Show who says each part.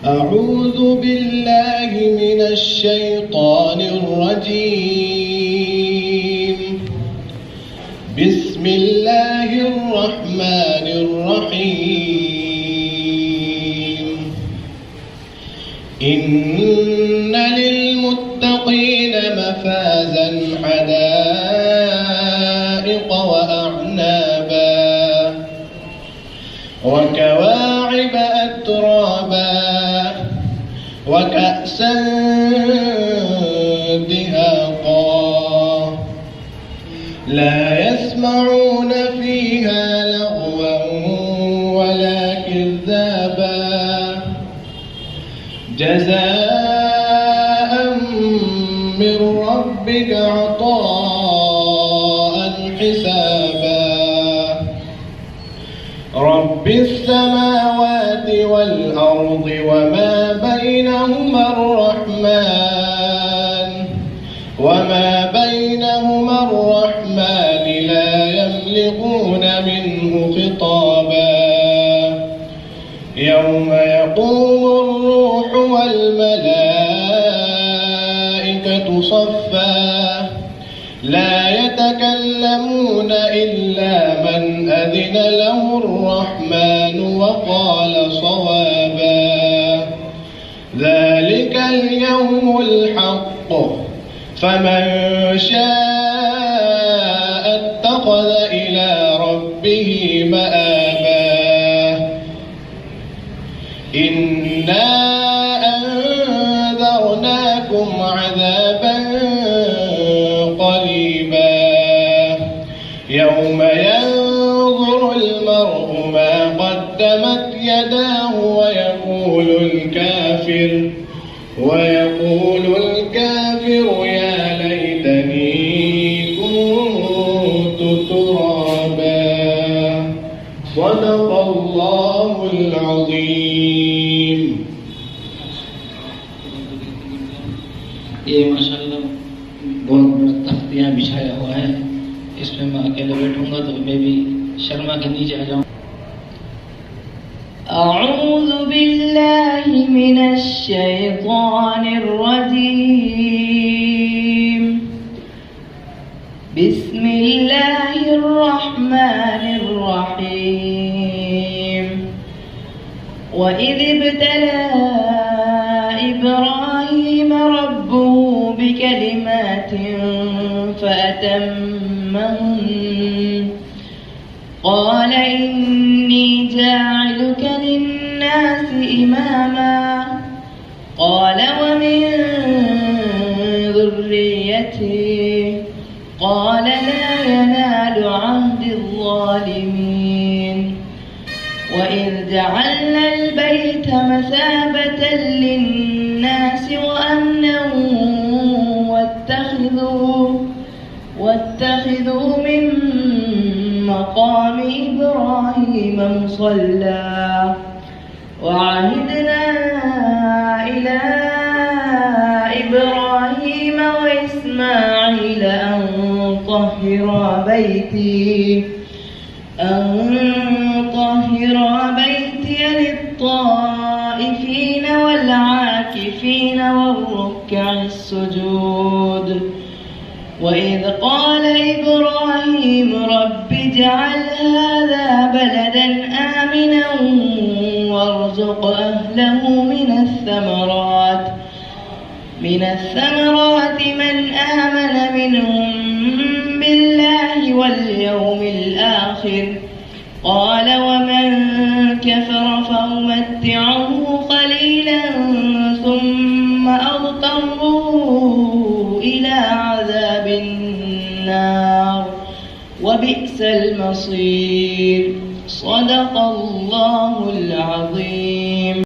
Speaker 1: أعوذ بالله من الشيطان الرجيم. بسم الله الرحمن الرحيم. إن للمتقين مفازا حدائق وأعنابا وكواعب أترابا وكأسا دهاقا لا يسمعون فيها لغوا ولا كذابا جزاء من ربك عطاء حسابا رب السماوات والأرض وما بينهما الرحمن لا يملكون منه خطابا يوم يقوم الروح والملائكة صفا لا يتكلمون إلا من أذن له الرحمن وقال صوابا ذلك اليوم الحق فمن شاء اتخذ إلى ربه مآبا إنا أنذرناكم عذابا قريبا يوم ينظر المرء ما قدمت يداه ويقول الكافر يا ليتني كنت ترابا صدق الله العظيم.
Speaker 2: ये माशाल्लाह बहुत बड़ा तख्तियाँ बिछाया हुआ है, इसमें मैं अकेले बैठूंगा तो मैं भी शर्मा के नीचे आ जाऊँ।
Speaker 3: أعوذ بالله من الشيطان الرجيم. بسم الله الرحمن الرحيم. وإذ ابتلى إبراهيم ربه بكلمات فأتمهن قال إني جاعلك للناس إماما قال ومن ذريتي قال لا ينال عهد الظالمين. وإذ جعلنا البيت مثابة للناس وأمنا واتخذوا من مقام إبراهيم مصلى وعهدنا إلى إبراهيم وإسماعيل أن طهرا بيتي للطائفين والعاكفين والركع السجود. وإذ قال إبراهيم رب اجعل هذا بلدا آمنا وارزق أهله من الثمرات من آمن منهم بالله واليوم الآخر قال ومن كفر فأمتعه قليلا ثم أضطره إلى عذاب النار وبئس المصير. صدق الله العظيم.